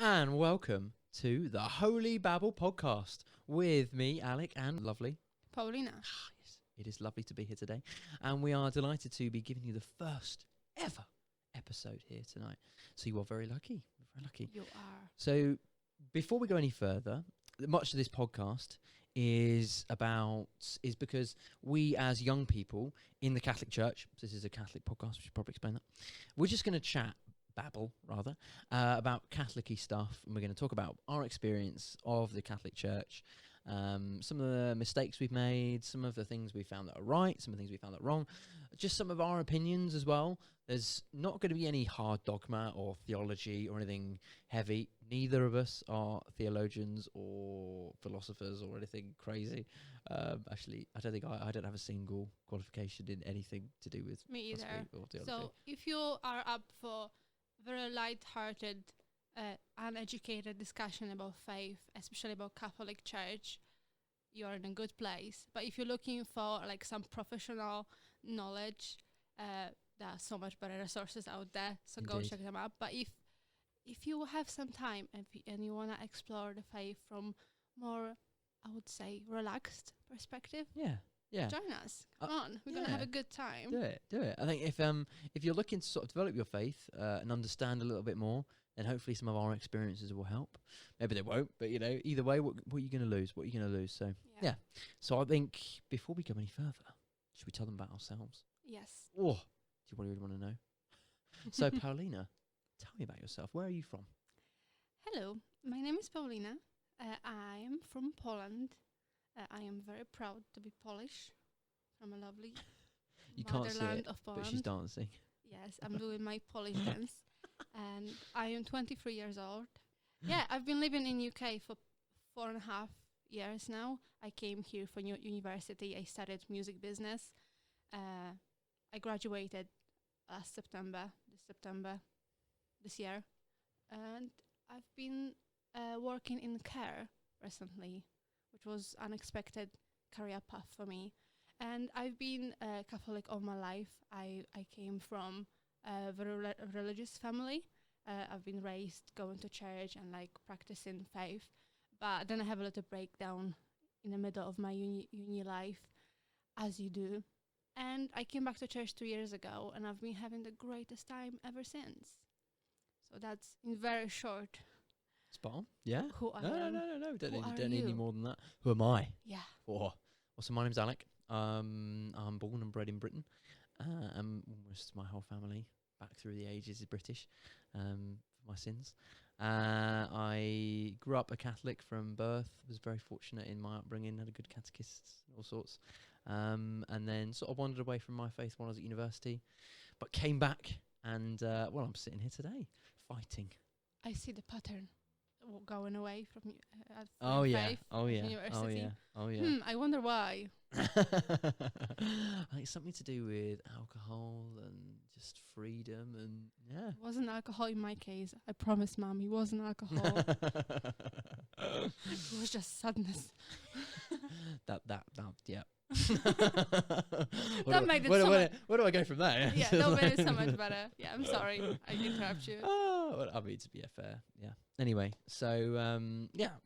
And welcome to the Holy Babble podcast with me, Alec, and lovely Paulina. Yes, it is lovely to be here today. And we are delighted to be giving you the first ever episode here tonight. So you are very lucky. Very lucky. You are. So before we go any further, much of this podcast is because we as young people in the Catholic Church, this is a Catholic podcast, we should probably explain that. We're just going to babble rather, about Catholic-y stuff, and we're going to talk about our experience of the Catholic Church, some of the mistakes we've made, some of the things we found that are right, some of the things we found that are wrong, just some of our opinions as well. There's not going to be any hard dogma or theology or anything heavy. Neither of us are theologians or philosophers or anything crazy. Actually, I don't have a single qualification in anything to do with Me either. or theology. So if you are up for very light-hearted, uneducated discussion about faith, especially about Catholic Church, you're in a good place. But if you're looking for like some professional knowledge, there are so much better resources out there. So go Indeed. check them out. But if you have some time and you want to explore the faith from more, I would say, relaxed perspective, Yeah. join us. Come on, we're gonna have a good time. Do it. I think if you're looking to sort of develop your faith and understand a little bit more, then hopefully some of our experiences will help. Maybe they won't, but either way, what are you going to lose? What are you going to lose? So yeah. So I think before we go any further, should we tell them about ourselves? Yes. Oh, do you really want to know? So Paulina, tell me about yourself. Where are you from? Hello, my name is Paulina. I am from Poland. I am very proud to be Polish, from a lovely You can't see motherland it, of Poland. but she's dancing. Yes, I'm doing my Polish dance, and I am 23 years old. Yeah, I've been living in UK for 4.5 years now. I came here for university. I studied music business. I graduated last September, this year, and I've been working in care recently, which was unexpected career path for me. And I've been Catholic all my life. I came from a very religious family. I've been raised going to church and like practicing faith. But then I have a little breakdown in the middle of my uni life, as you do. And I came back to church 2 years ago, and I've been having the greatest time ever since. So that's in very short. Spot on. Yeah. Who I No. am. Don't Who are need any you? more than that. Who am I? Yeah. Well, so my name's Alec. I'm born and bred in Britain. Almost my whole family back through the ages is British. For my sins. I grew up a Catholic from birth. Was very fortunate in my upbringing. Had a good catechist, all sorts. And then sort of wandered away from my faith when I was at university, but came back. And I'm sitting here today, fighting. I see the pattern going away from faith Oh yeah. university. I wonder why. I think it's something to do with alcohol and just freedom and yeah. It wasn't alcohol in my case. I promise, Mom, it wasn't alcohol. It was just sadness. that yeah. That made it so much. Where do I go from there? Yeah, that made it so much better. Yeah, I'm sorry. I interrupt you. Oh, well, I mean, to be fair, yeah. Anyway, so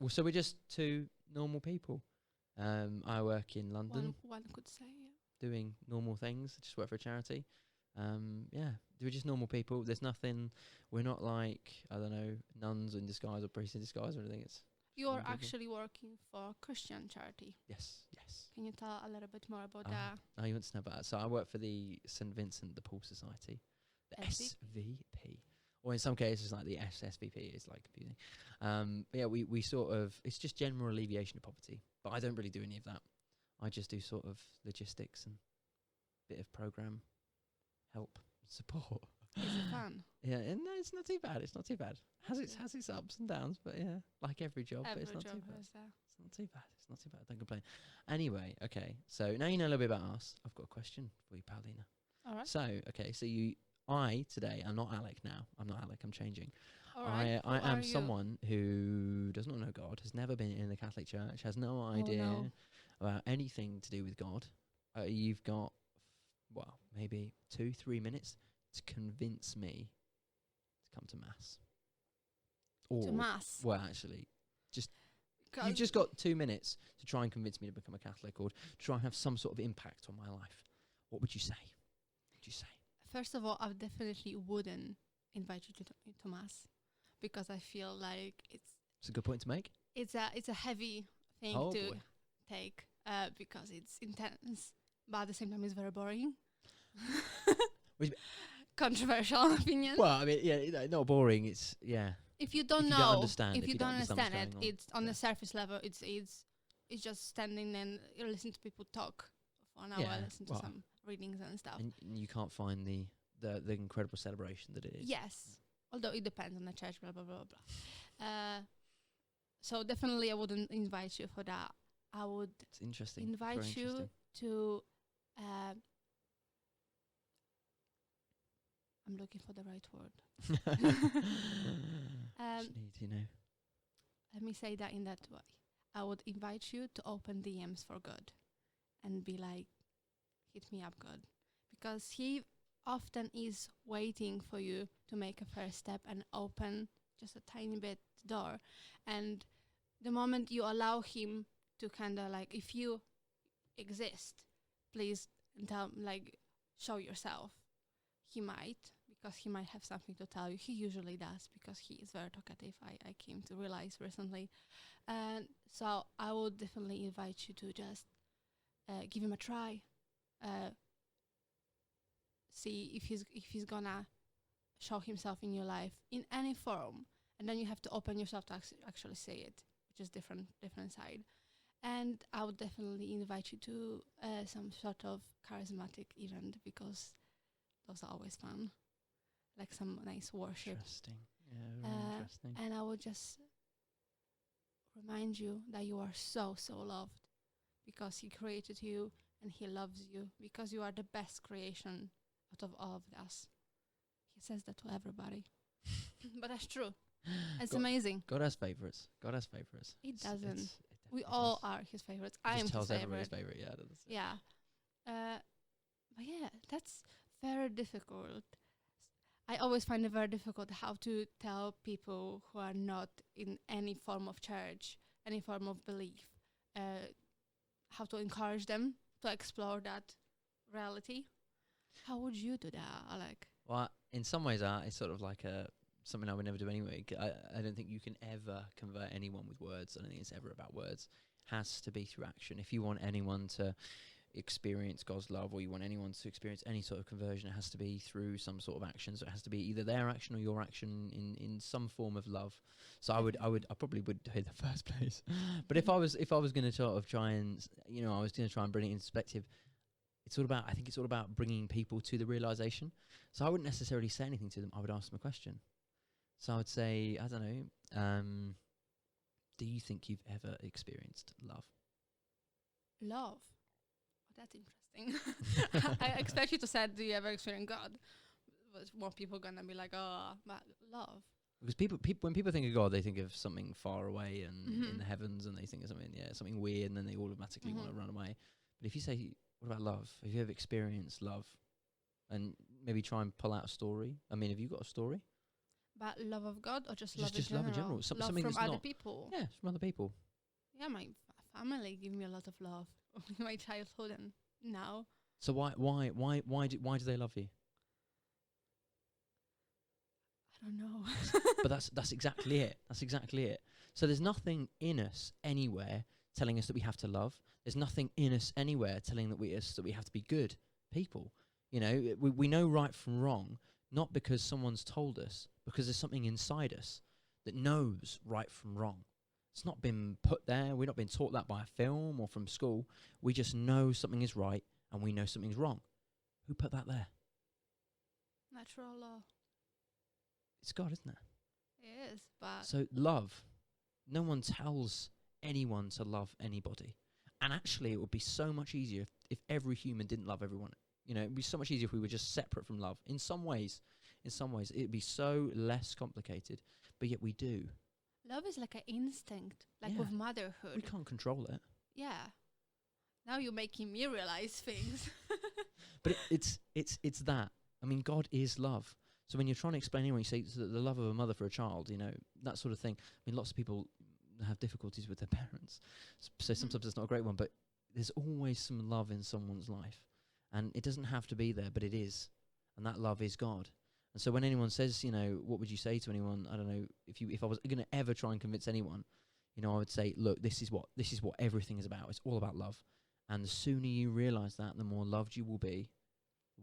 so we're just two normal people. I work in London. One could say, yeah. Doing normal things. Just work for a charity. We're just normal people. There's nothing. We're not like, I don't know, nuns in disguise or priests in disguise or anything. It's You're normal people. actually working for a Christian charity. Yes. Can you tell a little bit more about that? Oh, you want to know about that? So I work for the St. Vincent de Paul Society, the SVP. Or in some cases, like the SSVP is like confusing. But yeah, we sort of, it's just general alleviation of poverty. But I don't really do any of that. I just do sort of logistics and bit of program help, support. Is it fun? Yeah, and no, it's not too bad. Has its ups and downs, but yeah, like every job, but it's not too bad. It's not too bad. Don't complain. Anyway, okay. So now you know a little bit about us. I've got a question for you, Paulina. All right. So, okay, I'm not Alec now. I'm not Alec. I'm changing. All right. I Who am are you? someone who does not know God, has never been in the Catholic Church, has no idea about anything to do with God. You've got, maybe 2-3 minutes to convince me to come to Mass. Or to mass. well, actually, just Because you've just got 2 minutes to try and convince me to become a Catholic or to try and have some sort of impact on my life. What would you say? What would you say? first of all, I definitely wouldn't invite you to mass, because I feel like It's a good point to make. it's a heavy thing Oh, to boy. take, because it's intense, but at the same time it's very boring. Which- Controversial opinion. Well, I mean, yeah, not boring. It's, yeah. If you don't if you know, don't understand, if you don't what's understand it, going on. it's on Yeah. the surface level. It's just standing and you listen to people talk for an hour, Yeah, listen to well, some readings and stuff. And you can't find the incredible celebration that it is. Yes, although it depends on the church, blah blah blah blah. So definitely, I wouldn't invite you for that. I would It's interesting. invite Very you interesting. to. I'm looking for the right word. Just need, Let me say that in that way. I would invite you to open DMs for God and be like, hit me up, God. Because He often is waiting for you to make a first step and open just a tiny bit door. And the moment you allow Him to kind of like, if you exist, please show yourself. He might, because he might have something to tell you. He usually does, because he is very talkative. I came to realize recently. And so I would definitely invite you to just give him a try. See if he's gonna show himself in your life in any form. And then you have to open yourself to actually say it, which is different side. And I would definitely invite you to some sort of charismatic event, because those are always fun, like some nice worship. Interesting. Yeah, very interesting. And I would just remind you that you are so loved, because He created you and He loves you, because you are the best creation out of all of us. He says that to everybody. But that's true. It's amazing. God has favourites. It doesn't. It We definitely all does. are His favorites. He I am just His tells everybody his favorite. favourite. Yeah, that's it. Yeah. But yeah, that's very difficult. I always find it very difficult how to tell people who are not in any form of church, any form of belief, how to encourage them to explore that reality. How would you do that, Alec? Well, in some ways, it's sort of like something I would never do anyway. I don't think you can ever convert anyone with words. I don't think it's ever about words. It has to be through action. If you want anyone to experience God's love, or you want anyone to experience any sort of conversion, it has to be through some sort of action. So it has to be either their action or your action in some form of love. So I probably would do it in the first place. But if I was going to sort of try and, I was going to try and bring it into perspective, I think it's all about bringing people to the realization. So I wouldn't necessarily say anything to them. I would ask them a question. So I would say, I don't know, do you think you've ever experienced love? Love. Oh, that's interesting. I expect you to say, do you ever experience God? But more people gonna be like, oh, but love. Because people, when people think of God, they think of something far away and in Mhm. the heavens, and they think of something weird, and then they automatically want to run away. But if you say, what about love? Have you ever experienced love? And maybe try and pull out a story. I mean, have you got a story? But love of God, or just Just love love in in general? general. Love Something from that's other not- people. Yeah, from other people. Yeah, my family give me a lot of love in my childhood and now. So why do they love you? I don't know. But that's exactly it. That's exactly it. So there's nothing in us anywhere telling us that we have to love. There's nothing in us anywhere telling that we have to be good people. We know right from wrong, not because someone's told us, because there's something inside us that knows right from wrong. It's not been put there. We've not been taught that by a film or from school. We just know something is right and we know something's wrong. Who put that there? Natural law. It's God, isn't it? It is, but So love. No one tells anyone to love anybody. And actually, it would be so much easier if every human didn't love everyone. It'd be so much easier if we were just separate from love. In some ways, it'd be so less complicated. But yet we do. love is like an instinct, like with Yeah. motherhood. We can't control it. Yeah. Now you're making me realize things. But it's that. I mean, God is love. So when you're trying to explain anyone, you say the love of a mother for a child, that sort of thing. I mean, lots of people have difficulties with their parents, so sometimes it's not a great one, but there's always some love in someone's life, and it doesn't have to be there, but it is, and that love is God. And so when anyone says, what would you say to anyone? I don't know, if I was going to ever try and convince anyone, I would say, look, this is what everything is about. It's all about love. And the sooner you realise that, the more loved you will be,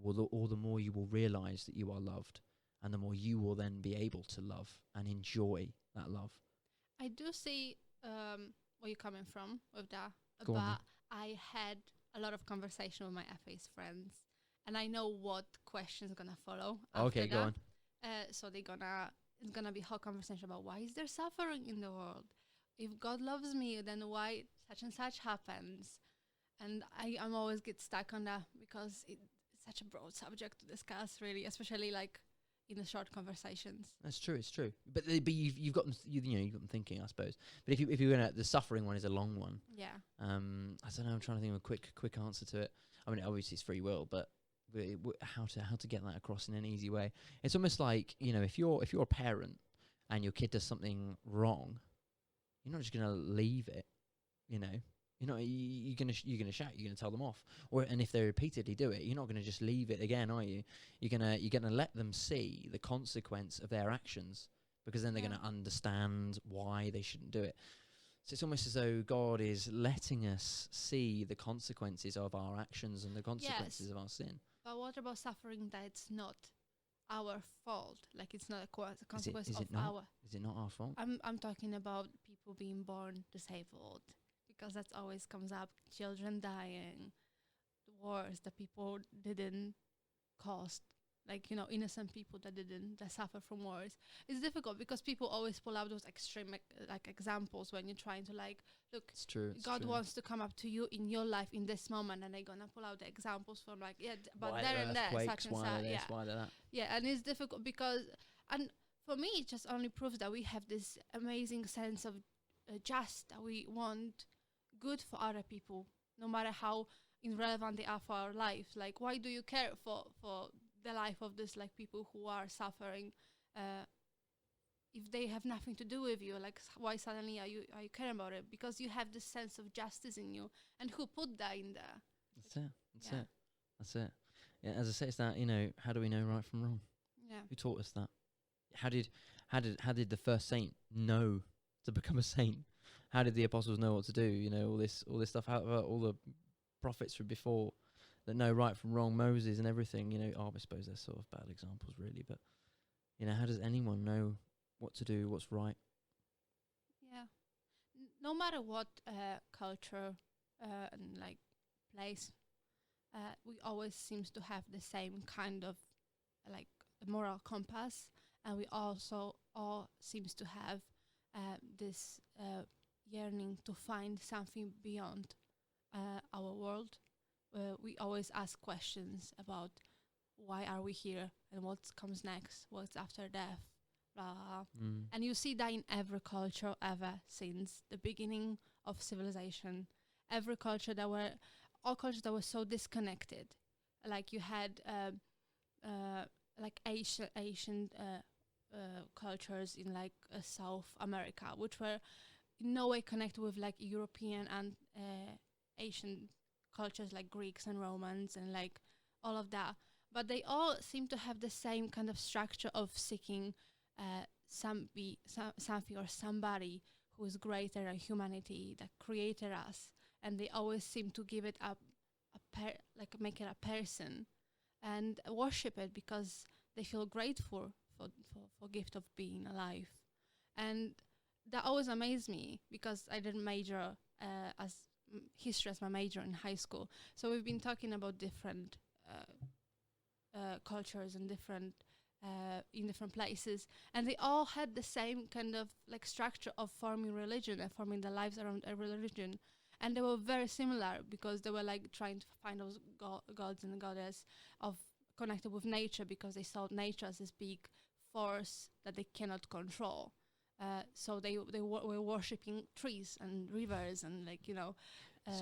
or the more you will realise that you are loved, and the more you will then be able to love and enjoy that love. I do see where you're coming from with that, Go on but I had a lot of conversation with my atheist friends, and I know what question's gonna follow. Okay, after go that. on. So it's gonna be a whole conversation about why is there suffering in the world? If God loves me, then why such and such happens? And I'm always get stuck on that because it's such a broad subject to discuss, really, especially like in the short conversations. That's true. It's true. But you've got them. You've got them thinking, I suppose. But if you're gonna, the suffering one is a long one. Yeah. I don't know. I'm trying to think of a quick answer to it. I mean, obviously it's free will, but how to get that across in an easy way? It's almost like, if you're a parent and your kid does something wrong, you're not just gonna leave it. You're gonna shout. You're gonna tell them off. And if they repeatedly do it, you're not gonna just leave it again, are you? You're gonna let them see the consequence of their actions, because then they're gonna understand why they shouldn't do it. So it's almost as though God is letting us see the consequences of our actions and the consequences of our sin. But what about suffering that it's not our fault? Like it's not a consequence is of it not? our. Is it not our fault? I'm talking about people being born disabled, because that always comes up. Children dying, wars that people didn't cause, like innocent people that suffer from wars. It's difficult because people always pull out those extreme examples when you're trying to look. It's true. God wants to come up to you in your life in this moment, and they're gonna pull out the examples from but why there and there, such and such. Yeah, why that. Yeah, and it's difficult because, and for me, it just only proves that we have this amazing sense of just that we want good for other people, no matter how irrelevant they are for our lives. Like, why do you care for the life of this people who are suffering if they have nothing to do with you? Why suddenly are you caring about it? Because you have this sense of justice in you, and who put that in there? That's it. Yeah, as I say, it's that, how do we know right from wrong? Yeah. Who taught us that? How did the first saint know to become a saint? How did the apostles know what to do? All this stuff. How about all the prophets from before that know right from wrong? Moses and everything. I suppose they're sort of bad examples, really. But how does anyone know what to do, what's right? Yeah. No matter what culture and place, we always seems to have the same kind of moral compass, and we also all seems to have this yearning to find something beyond our world. We always ask questions about why are we here and what comes next, what's after death, blah, blah, blah. And you see that in every culture ever since the beginning of civilization. Every culture all cultures that were so disconnected. Like you had Asian cultures in South America, which were in no way connected with European and Asian cultures like Greeks and Romans and all of that. But they all seem to have the same kind of structure of seeking something or somebody who is greater than humanity, that created us, and they always seem to give it make it a person and worship it because they feel grateful for gift of being alive. And that always amazed me because I didn't major as history as my major in high school. So we've been talking about different cultures and different in different places, and they all had the same kind of structure of forming religion and forming their lives around a religion. And they were very similar because they were trying to find those gods and goddess of connected with nature, because they saw nature as this big force that they cannot control. So they were worshipping trees and rivers and It's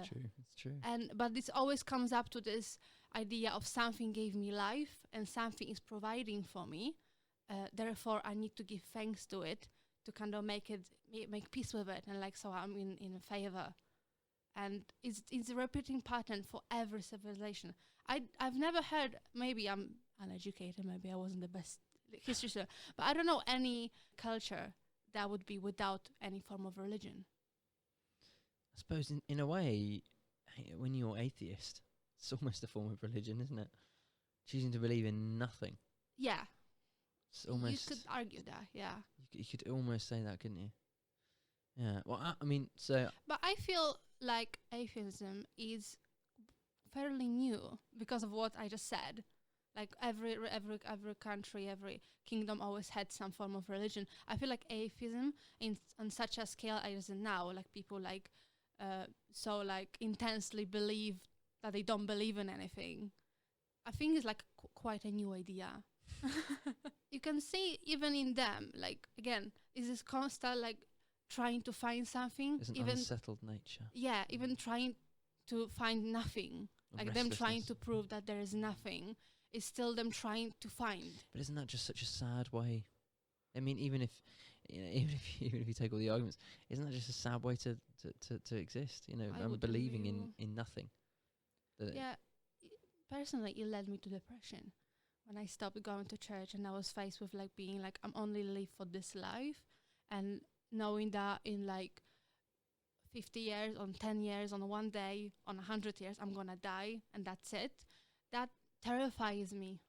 true. But this always comes up to this idea of something gave me life and something is providing for me, therefore I need to give thanks to it to kind of make peace with it, and like so I'm in favor. And it's a repeating pattern for every civilization. I've never heard, maybe I'm uneducated, maybe I wasn't the best history student, but I don't know any culture that would be without any form of religion. I suppose in a way, when you're atheist, it's almost a form of religion, isn't it? Choosing to believe in nothing. Yeah. It's almost. You could argue that, yeah. You could almost say that, couldn't you? Yeah. Well, I mean, so. But I feel like atheism is fairly new because of what I just said. Like every country, every kingdom always had some form of religion. I feel like atheism on such a scale as now, like people like so like intensely believe that they don't believe in anything. I think it's like quite a new idea. You can see even in them, like again, is this constant like trying to find something, There's an even unsettled nature. yeah, even trying to find nothing, like them trying to prove that there is nothing. It's still them trying to find. But isn't that just such a sad way? I mean, even if even if you take all the arguments, isn't that just a sad way to exist? You know, believing in nothing. Yeah, personally, it led me to depression when I stopped going to church and I was faced with like being like I'm only live for this life, and knowing that in like 50 years, on 10 years, on one day, on 100 years, I'm gonna die and that's it. That terrifies me.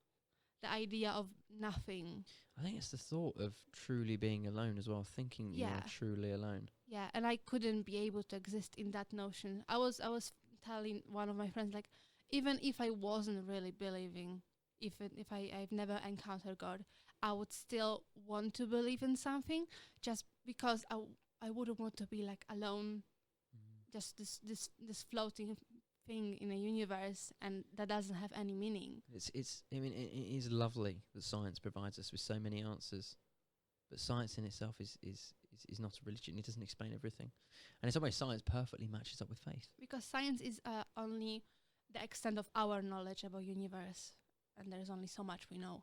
The idea of nothing. I think it's the thought of truly being alone as well, thinking that you are truly alone. Yeah, and I couldn't be able to exist in that notion. I was telling one of my friends, like, even if I wasn't really believing, if I've never encountered God, I would still want to believe in something, just because I wouldn't want to be like alone, just this floating thing in a universe, and that doesn't have any meaning. I mean, it is lovely that science provides us with so many answers, but science in itself is not a religion. It doesn't explain everything, and in some ways, science perfectly matches up with faith. Because science is only the extent of our knowledge about universe, and there's only so much we know.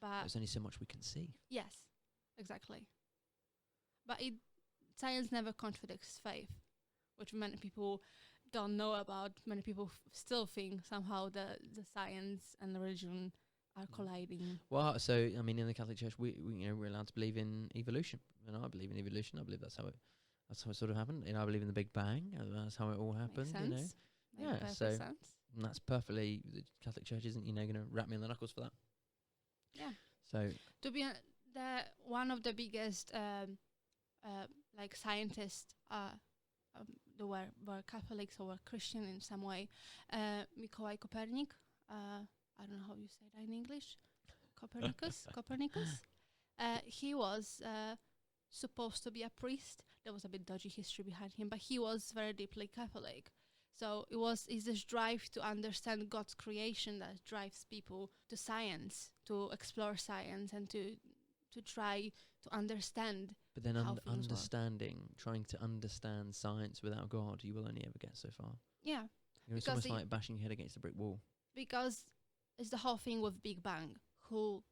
But there's only so much we can see. Yes, exactly. But science never contradicts faith, which many people don't know about. Many people still think somehow the science and the religion are colliding. Well, so I mean, in the Catholic Church, we're allowed to believe in evolution, and I believe in evolution. I believe that's how it sort of happened. And I believe in the Big Bang. That's how it all happened. Makes sense. So that's perfectly. The Catholic Church isn't going to wrap me in the knuckles for that. Yeah. So to be one of the biggest like scientists that were Catholics or were Christian in some way, Mikołaj Kopernik. I don't know how you say that in English. Copernicus. He was supposed to be a priest. There was a bit dodgy history behind him, but he was very deeply Catholic. So it's this drive to understand God's creation that drives people to science, to explore science, and to try to understand. But then trying to understand science without God, you will only ever get so far. Yeah. It's almost like bashing your head against a brick wall. Because it's the whole thing with Big Bang. Who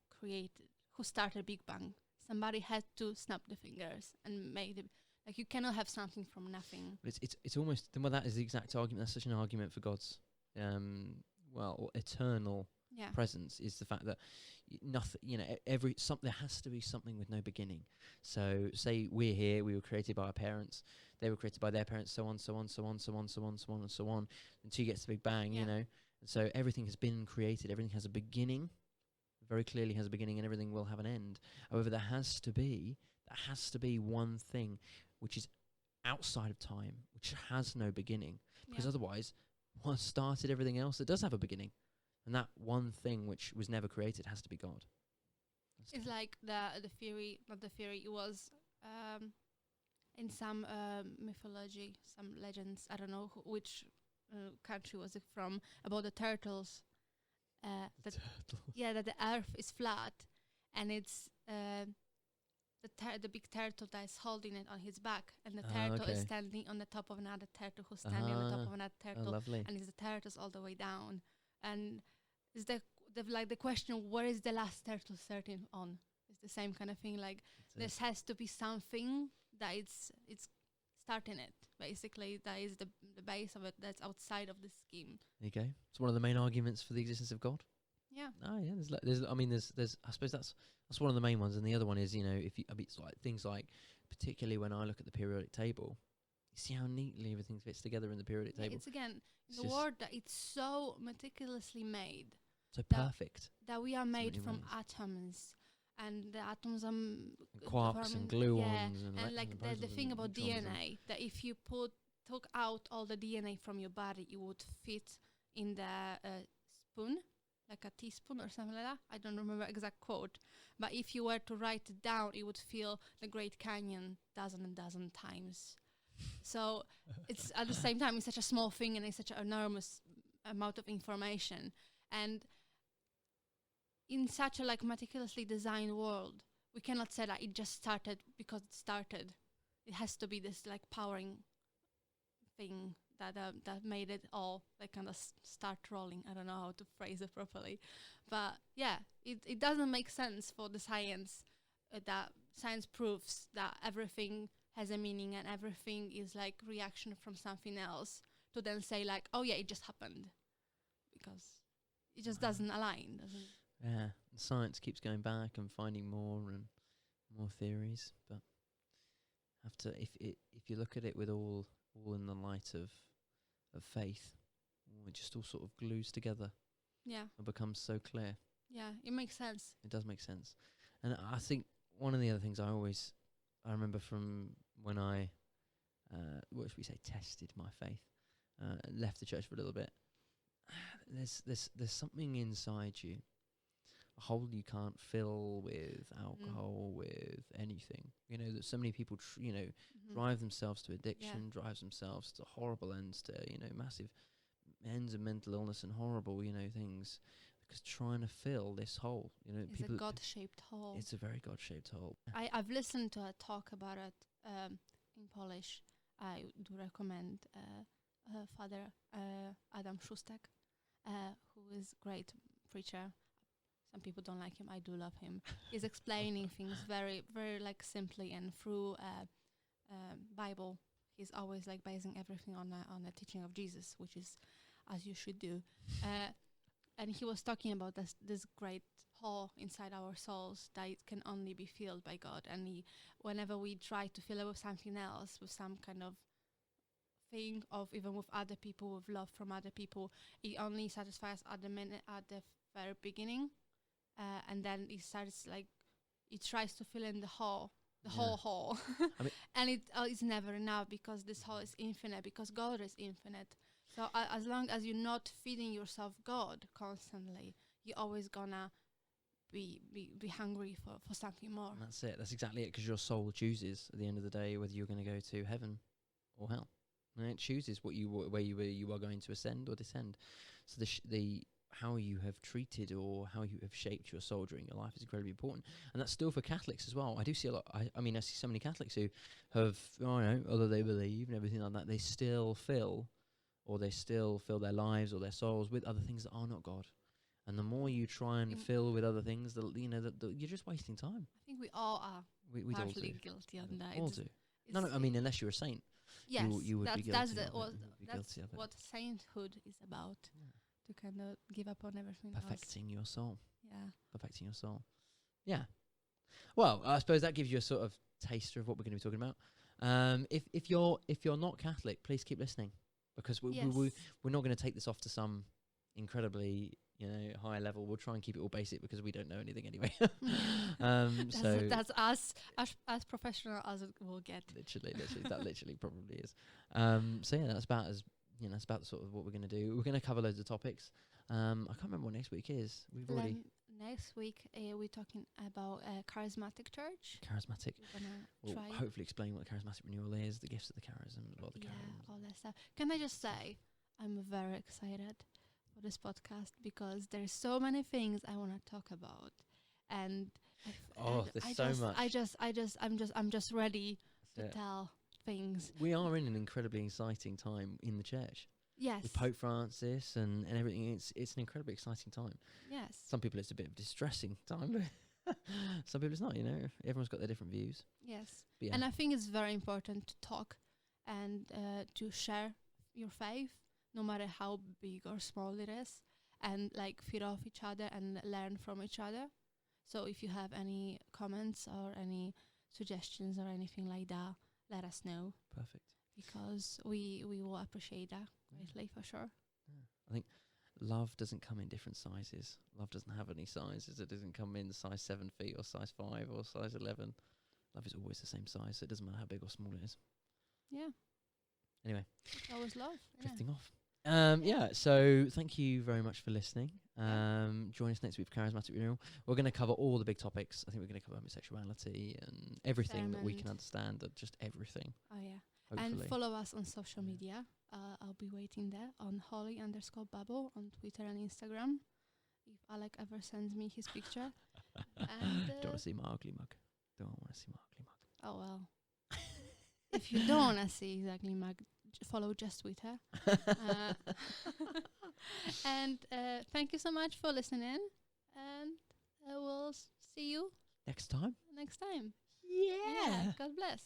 started Big Bang? Somebody had to snap the fingers and made it. Like, you cannot have something from nothing. But it's almost, well, that is the exact argument. That's such an argument for God's, eternal presence, is the fact that nothing, there has to be something with no beginning. So say we're here, we were created by our parents, they were created by their parents, so on, so on, so on, so on, so on, so on, and so on, until you get to the Big Bang, And so everything has been created, everything has a beginning, very clearly has a beginning, and everything will have an end. However, there has to be one thing which is outside of time, which has no beginning, because otherwise, what started everything else that does have a beginning? And that one thing which was never created has to be God. It's like the theory, not the theory, it was in some mythology, some legends, I don't know which country was it from, about the turtles. That the earth is flat, and it's the big turtle that is holding it on his back, and the turtle is standing on the top of another turtle who's standing on the top of another turtle, lovely. And it's the turtles all the way down. And is the question, where is the last turtle starting on? the same kind of thing. Like That's this has to be something that it's starting it. Basically, that is the base of it. That's outside of the scheme. There you go. It's one of the main arguments for the existence of God. Yeah. Oh yeah, there's I suppose that's one of the main ones, and the other one is, if you, it's like things like, particularly when I look at the periodic table, you see how neatly everything fits together in the periodic table. It's again It's the just word that it's so meticulously made so that- perfect. that we are made what from it means. atoms, and the atoms are Quarks and gluons and and like electrons the and thing about neutrons and- DNA, that if you took out all the DNA from your body, it would fit in the spoon, like a teaspoon or something like that. I don't remember exact quote, but if you were to write it down, it would fill the Great Canyon dozen times. So it's at the same time, it's such a small thing and it's such an enormous amount of information. And in such a like meticulously designed world, we cannot say that it just started because it started. It has to be this like powering thing that made it all like kind of start rolling. I don't know how to phrase it properly, but yeah, it doesn't make sense for the science that science proves that everything has a meaning and everything is like reaction from something else, to then say like, oh yeah, it just happened, because it just doesn't align, doesn't. Yeah, science keeps going back and finding more and more theories, but have to if you look at it with all in the light of faith, it just all sort of glues together. Yeah. It becomes so clear. Yeah, it makes sense. It does make sense. And I think one of the other things I remember from when I, what should we say, tested my faith, left the church for a little bit. There's something inside you, a hole you can't fill with alcohol, with anything. That so many people, drive themselves to addiction, drives themselves to horrible ends, to massive ends of mental illness and horrible, things, because trying to fill this hole, It's a God-shaped hole. It's a very God-shaped hole. I've listened to a talk about it in Polish. I do recommend Father Adam Szustak, who is a great preacher. Some people don't like him. I do love him. He's explaining things very, very like simply, and through Bible. He's always like basing everything on the teaching of Jesus, which is as you should do. And he was talking about this great hole inside our souls that it can only be filled by God. And whenever we try to fill it with something else, with some kind of thing of even with other people, with love from other people, it only satisfies at the very beginning. And then it starts like, it tries to fill in the whole hole. I mean, and it's never enough, because this hole is infinite, because God is infinite. So as long as you're not feeding yourself God constantly, you're always gonna be hungry for something more. And that's it. That's exactly it, because your soul chooses at the end of the day whether you're going to go to heaven or hell. And it chooses where you are going to ascend or descend. So the how you have treated or how you have shaped your soul during your life is incredibly important. And that's still for Catholics as well. I do see a lot. I mean, I see so many Catholics who have, although they believe and everything like that, they still fill their lives or their souls with other things that are not God. And the more you try and fill with other things, you're just wasting time. I think we all are We partly guilty on that. All do. No, I mean, unless you're a saint. Yes, you would be guilty that's of it. that's what sainthood is about. Yeah. To kind of give up on everything Perfecting your soul. Yeah. Perfecting your soul. Yeah. Well, I suppose that gives you a sort of taster of what we're going to be talking about. If you're not Catholic, please keep listening, because we're not going to take this off to some incredibly high level. We'll try and keep it all basic, because we don't know anything anyway. That's as professional as it will get. Literally, that literally probably is. So yeah, that's about as. That's about sort of what we're going to do. We're going to cover loads of topics. I can't remember what next week is. Next week we're talking about charismatic church. Charismatic. We'll try. Hopefully explain what the charismatic renewal is, the gifts of the charism, all that stuff. Can I just say, I'm very excited for this podcast, because there's so many things I want to talk about, and there's so much. I'm just ready to tell things. We are in an incredibly exciting time in the church. Yes. With Pope Francis and everything, it's an incredibly exciting time. Yes. Some people it's a bit of a distressing time. Some people it's not, you know. Everyone's got their different views. Yes. But yeah. And I think it's very important to talk and to share your faith, no matter how big or small it is, and like feed off each other and learn from each other. So if you have any comments or any suggestions or anything like that, let us know. Perfect. Because we will appreciate that greatly, for sure. Yeah. I think love doesn't come in different sizes. Love doesn't have any sizes. It doesn't come in size 7 feet or size 5 or size 11. Love is always the same size, so it doesn't matter how big or small it is. Yeah. Anyway. It's always love. Drifting off. Yeah, so thank you very much for listening. Join us next week for Charismatic Renewal. We're going to cover all the big topics. I think we're going to cover homosexuality and everything that we can understand, just everything. Oh, yeah. Hopefully. And follow us on social media. I'll be waiting there on Holy_Babble on Twitter and Instagram. If Alec ever sends me his picture. And don't want to see my ugly mug. Don't want to see my ugly mug. Oh, well. If you don't want to see his ugly mug, follow just Twitter. And thank you so much for listening. And we'll see you next time. next time. Yeah. God bless.